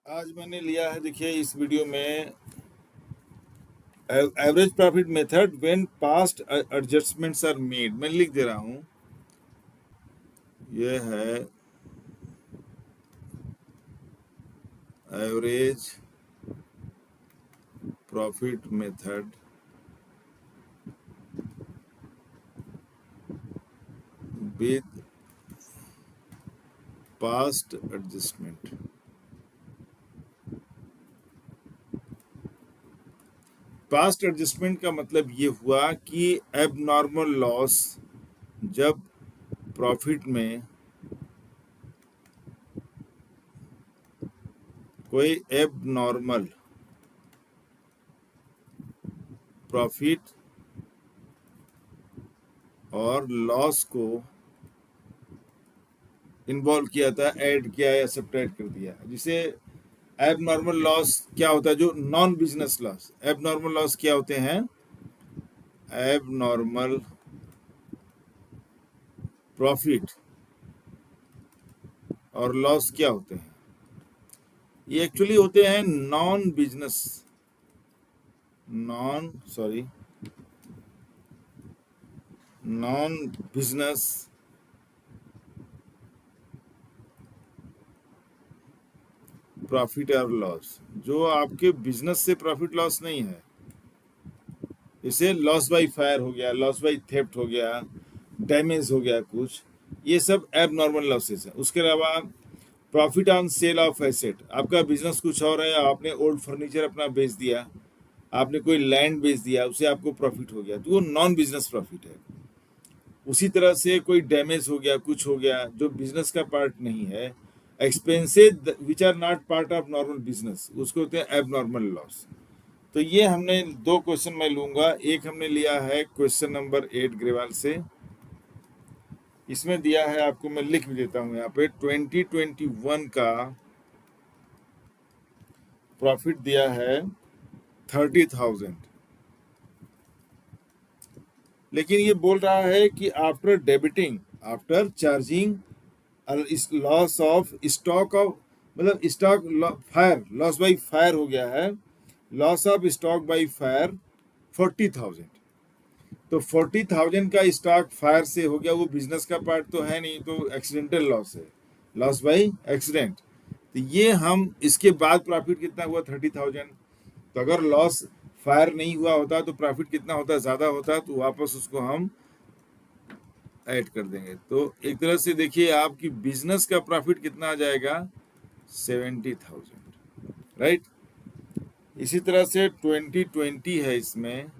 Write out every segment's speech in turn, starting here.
आज मैंने लिया है, देखिए इस वीडियो में average profit method when past adjustments are made. मैं लिख दे रहा हूँ, ये है average profit method with past adjustment. Past adjustment का मतलब ये हुआ कि एबनॉर्मल लॉस जब प्रॉफिट में कोई एबनॉर्मल प्रॉफिट और लॉस को इन्वॉल्व किया था, ऐड किया या सब्ट्रैक्ट कर दिया, जिसे एबनॉर्मल लॉस क्या होता है, जो non business loss. Abnormal loss क्या होते हैं? एबनॉर्मल प्रॉफिट और लॉस क्या होते हैं? ये एक्चुअली होते हैं नॉन बिजनेस प्रॉफिट और लॉस, जो आपके बिजनेस से प्रॉफिट लॉस नहीं है। इसे लॉस बाई फायर हो गया, लॉस बाई थेफ्ट हो गया, डैमेज हो गया कुछ, ये सब एबनॉर्मल लॉसेस है। उसके अलावा profit on sale of asset, आपका बिजनेस कुछ और है, आपने ओल्ड फर्नीचर अपना बेच दिया, आपने कोई लैंड बेच दिया, उससे आपको प्रॉफिट हो गया, तो वो नॉन बिजनेस प्रॉफिट है। उसी तरह से कोई डैमेज हो गया, कुछ हो गया जो बिजनेस का पार्ट नहीं है, expenses which are not part of normal business, उसको होते हैं एबनॉर्मल लॉस। तो ये हमने दो क्वेश्चन मैं लूंगा। एक हमने लिया है क्वेश्चन नंबर 8 ग्रेवाल से। इसमें दिया है आपको, मैं लिख भी देता हूं यहाँ पे, 2021 का प्रॉफिट दिया है 30,000, लेकिन ये बोल रहा है कि आफ्टर डेबिटिंग, आफ्टर चार्जिंग इस लॉस ऑफ स्टॉक ऑफ, मतलब stock fire, loss by fire हो गया है, loss of stock by fire 40,000। तो 40,000 का स्टॉक फायर से हो गया, वो बिजनेस का पार्ट तो है नहीं, तो एक्सीडेंटल लॉस है, लॉस बाई एक्सीडेंट। तो ये हम इसके बाद प्रॉफिट कितना हुआ? 30,000। तो अगर लॉस फायर नहीं हुआ होता तो प्रॉफिट कितना होता? ज़्यादा होता, तो वापस उसको हम ऐड कर देंगे। तो एक तरह से देखिए आपकी बिजनेस का प्रॉफिट कितना आ जाएगा? 70,000, राइट। इसी तरह से 2020 है इसमें,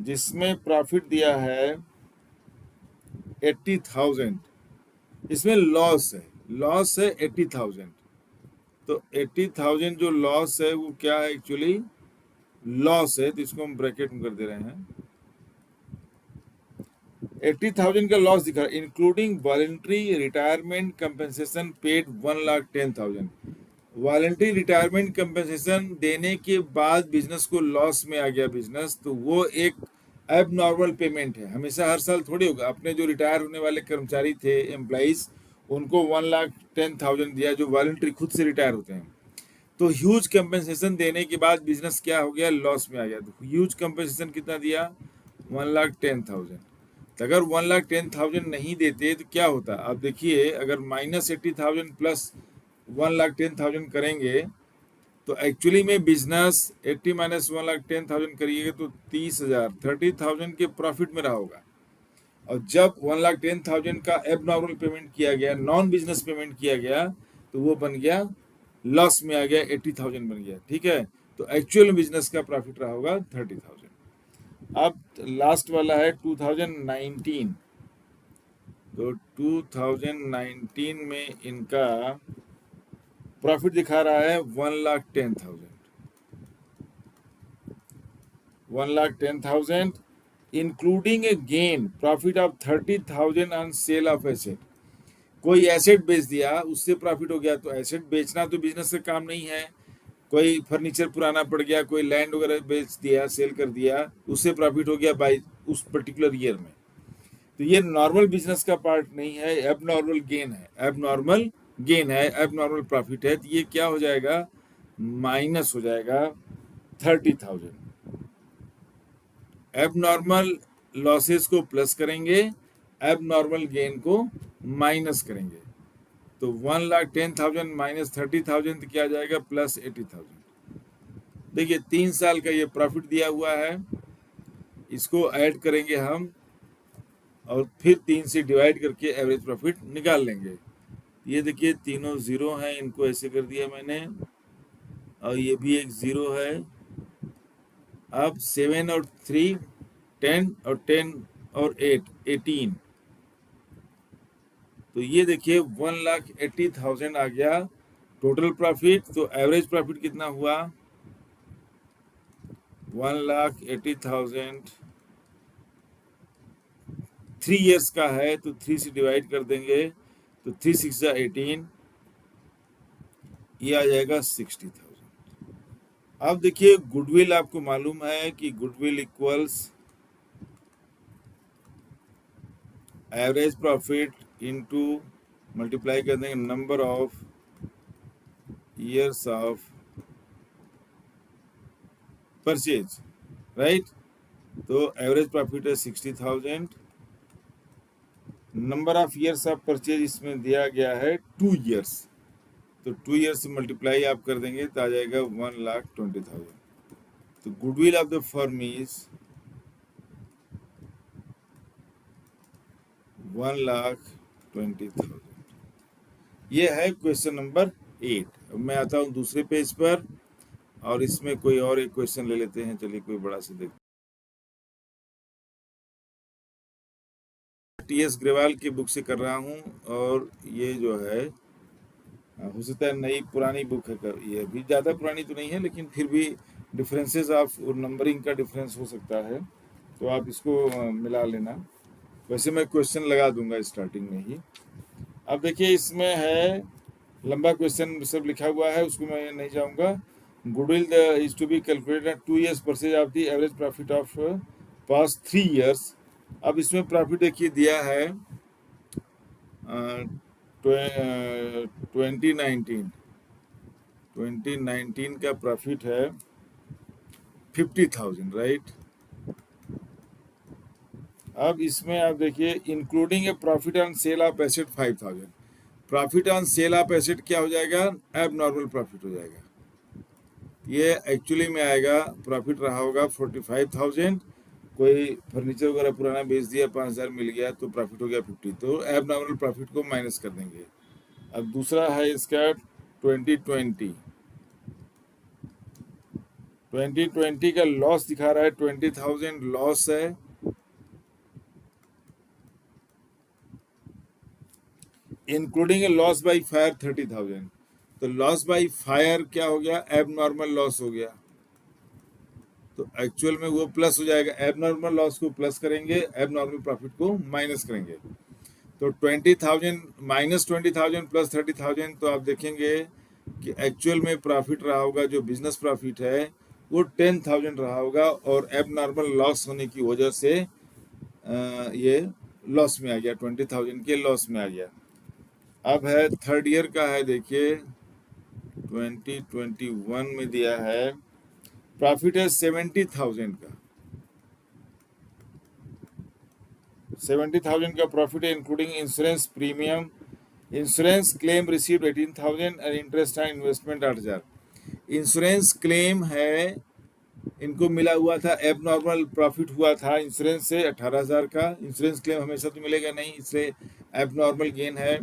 जिसमें प्रॉफिट दिया है 80,000। इसमें लॉस है 80,000। तो 80,000 जो लॉस है वो क्या है? एक्चुअली लॉस है, तो इसको हम ब्रैकेट में कर दे रहे हैं। 80,000 का लॉस दिखा, including voluntary retirement compensation paid 1,10,000। Voluntary retirement compensation देने के बाद बिजनेस को लॉस में आ गया बिजनेस, तो वो एक एबनॉर्मल पेमेंट है। हमेशा हर साल थोड़ी होगा। अपने जो रिटायर होने वाले कर्मचारी थे, एम्प्लॉइज, उनको 1,10,000 दिया, जो वॉलंटरी खुद से रिटायर होते हैं। तो ह्यूज कंपनसेशन देने के बाद बिजनेस क्या हो गया? लॉस में आ गया। तो ह्यूज कंपनसेशन कितना दिया? 1,10,000। तो अगर 1,10,000 नहीं देते तो क्या होता? आप देखिए, अगर -80,000 प्लस 1,10,000 करेंगे तो एक्चुअली में बिजनेस 80 माइनस 1,10,000 करिएगा तो 30,000, 30,000 के प्रॉफिट में रहा होगा। और जब 1,10,000 का एबनॉर्मल पेमेंट किया गया, नॉन बिजनेस पेमेंट किया गया, तो वो बन गया लॉस में आ गया, 80,000 बन गया। ठीक है, तो एक्चुअल बिजनेस का प्रॉफिट रहा होगा 30,000। अब लास्ट वाला है 2019। तो 2019 में इनका प्रॉफिट दिखा रहा है 1,10,000। 1,10,000 including A gain profit of 30,000 on sale of asset. कोई एसेट बेच दिया, उससे प्रॉफिट हो गया। तो एसेट बेचना तो बिजनेस का काम नहीं है। कोई फर्नीचर पुराना पड़ गया, कोई लैंड वगैरह बेच दिया, सेल कर दिया, उससे प्रॉफिट हो गया बाई उस पर्टिकुलर ईयर में। तो ये नॉर्मल बिजनेस का पार्ट नहीं है, एबनॉर्मल गेन है, एबनॉर्मल गेन है, एब नॉर्मल प्रॉफिट है, तो ये क्या हो जाएगा, माइनस हो जाएगा 30,000। एब नॉर्मल लॉसेस को प्लस करेंगे, एब नॉर्मल गेन को माइनस करेंगे, तो 1,10,000 माइनस 30,000 तो क्या आ जाएगा, प्लस 80,000। देखिए 3 साल का ये प्रॉफिट दिया हुआ है, इसको ऐड करेंगे हम और फिर 3 से डिवाइड करके एवरेज प्रॉफिट निकाल लेंगे। ये देखिए तीनों जीरो हैं, इनको ऐसे कर दिया मैंने, और ये भी एक जीरो है। अब 7 और 3 10 और 10 और 8 18, तो ये देखिए 1,80,000 आ गया टोटल प्रॉफिट। तो एवरेज प्रॉफिट कितना हुआ, 1,80,000 3 इयर्स का है, तो 3 से डिवाइड कर देंगे, तो 3 6 18, ये आ जाएगा 60,000। अब देखिए गुडविल, आपको मालूम है कि goodwill equals average profit into multiply कर देंगे number of years of purchase, right. तो एवरेज प्रॉफिट है 60,000, number of years of purchase इसमें दिया गया है 2 इयर्स, तो 2 इयर्स से मल्टीप्लाई आप कर देंगे तो आ जाएगा 1,20,000। तो goodwill of the firm is 1,20,000। ये है क्वेश्चन नंबर 8। अब मैं आता हूँ दूसरे पेज पर, और इसमें कोई और एक क्वेश्चन ले लेते हैं, चलिए कोई बड़ा से देखते हैं। टी.एस. ग्रेवाल की बुक से कर रहा हूँ, और ये जो है हो सकता है नई पुरानी बुक है, ये भी ज़्यादा पुरानी तो नहीं है, लेकिन फिर भी डिफरेंसेस ऑफ नंबरिंग का डिफरेंस हो सकता है, तो आप इसको मिला लेना। वैसे मैं क्वेश्चन लगा दूंगा स्टार्टिंग में ही। अब देखिए इसमें है लंबा क्वेश्चन सब लिखा हुआ है, उसको मैं नहीं जाऊंगा। Goodwill is to be calculated 2 years purchase of the average profit of past 3 years. अब इसमें प्रॉफिट देखिए दिया है 2019 का प्रॉफिट है 50,000, राइट। अब इसमें आप देखिए including A profit on sale of asset 5,000। Profit on sale of asset क्या हो जाएगा, एब नॉर्मल प्रॉफिट हो जाएगा। ये एक्चुअली में आएगा, प्रॉफिट रहा होगा 45,000, कोई फर्नीचर वगैरह पुराना बेच दिया, 5,000 मिल गया, तो प्रॉफिट हो गया 50, तो एब नॉर्मल प्रॉफिट को माइनस कर देंगे। अब दूसरा है इसका 2020 का लॉस दिखा रहा है, 20,000 लॉस है। Including A loss by fire 30,000, तो लॉस बाई फायर क्या हो गया, एब नॉर्मल लॉस हो गया, तो एक्चुअल में वो प्लस हो जाएगा। एब नॉर्मल लॉस को प्लस करेंगे, एब नॉर्मल प्रॉफिट को माइनस करेंगे, तो 20,000 माइनस 20,000 प्लस 30,000, तो आप देखेंगे कि एक्चुअल में प्रॉफिट रहा होगा, जो बिजनेस प्रॉफिट है वो 10,000 रहा होगा, और एब नॉर्मल लॉस होने की वजह से ये लॉस में आ गया, 20,000 के लॉस में आ गया। अब है थर्ड ईयर का है, देखिए 2021 में दिया है प्रॉफिट है 70,000 का, 70,000 का प्रॉफिट है, including insurance premium, insurance claim received 18,000 and interest on investment 8,000। Insurance claim है, इनको मिला हुआ था, एब नॉर्मल प्रॉफिट हुआ था इंश्योरेंस से 18,000 का। इंश्योरेंस क्लेम हमेशा तो मिलेगा नहीं, इसलिए एब नॉर्मल गेन है।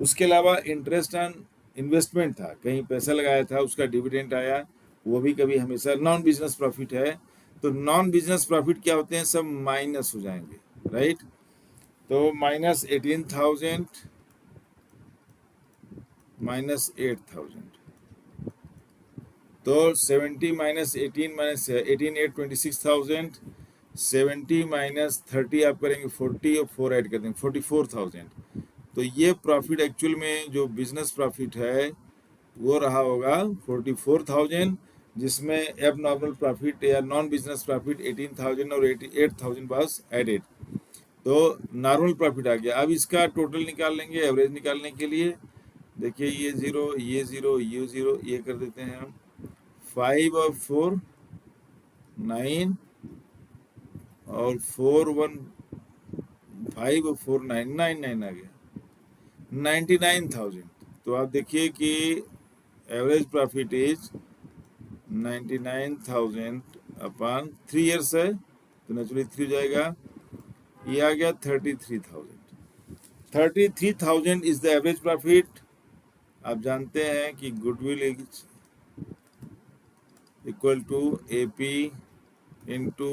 उसके अलावा इंटरेस्ट ऑन इन्वेस्टमेंट था, कहीं पैसा लगाया था, उसका डिविडेंड आया, वो भी कभी हमेशा नॉन बिजनेस प्रॉफिट है। तो नॉन बिजनेस प्रॉफिट क्या होते हैं, सब माइनस हो जाएंगे, राइट। तो माइनस 18,000 माइनस 8,000, तो 70 माइनस 18 माइनस 18 8 26,000, 70 माइनस 30 आप करेंगे 40, और 4 ऐड कर देंगे 44,000। तो ये प्रॉफिट एक्चुअल में जो बिजनेस प्रॉफिट है वो रहा होगा 44,000, जिसमें एब नॉर्मल प्रॉफिट या नॉन बिजनेस प्रॉफिट 18,000 और 88,000 बस एडेड, तो नॉर्मल प्रॉफिट आ गया। अब इसका टोटल निकाल लेंगे एवरेज निकालने के लिए, देखिए ये 0, ये 0, ये 0, ये कर देते हैं हम। 5 और 4 9, और 4 1 5 और 4 9 99 आ गया, 99,000। तो आप देखिए कि average profit is 99,000 upon 3 years है, तो नेचुरली 3 हो जाएगा। ये आ गया 33,000। 33,000 इज द एवरेज प्रॉफिट। आप जानते हैं कि goodwill is equal to AP into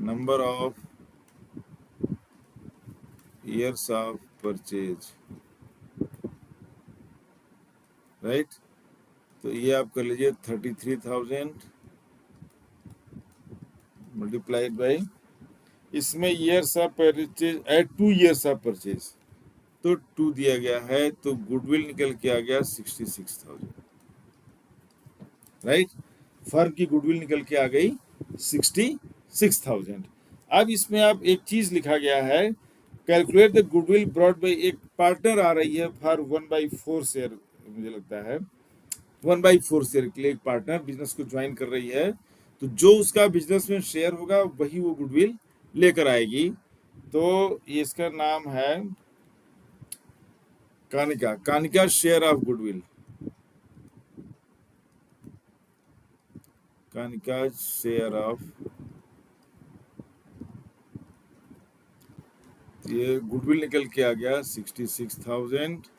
number of years of purchase, right. तो ये आप कर लीजिए 33,000 मल्टीप्लाइड बाई, इसमें years of purchase at 2 years of purchase, तो 2 दिया गया है, तो गुडविल निकल के आ गया 66,000, राइट। फर्म की गुडविल निकल के आ गई 66,000। अब इसमें आप एक चीज लिखा गया है, calculate the goodwill brought by, एक पार्टनर आ रही है फॉर 1/4 शेयर, मुझे लगता है 1/4 शेयर के लिए एक पार्टनर बिजनेस को ज्वाइन कर रही है, तो जो उसका बिजनेस में शेयर होगा वही वो गुडविल लेकर आएगी। तो ये इसका नाम है Kanika, Kanika share of goodwill, Kanika share of, ये गुडविल निकल के आ गया 66,000।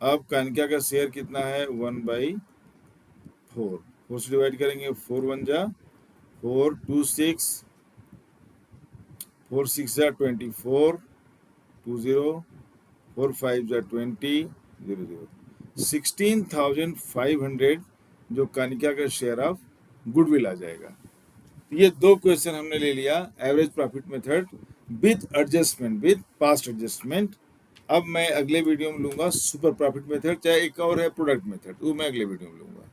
अब कानिका का शेयर कितना है 1/4, 4 से डिवाइड करेंगे, 4 1 जा 4, 2 6, 4 6 जा 24, 2 0, 4 5 जा 20, 0 0, 16,500 जो कानिका का शेयर ऑफ गुडविल आ जाएगा। ये दो क्वेश्चन हमने ले लिया, average profit method with adjustment, with past adjustment. अब मैं अगले वीडियो में लूंगा सुपर प्रॉफिट मेथड, चाहे एक और है प्रोडक्ट मेथड, वो मैं अगले वीडियो में लूंगा।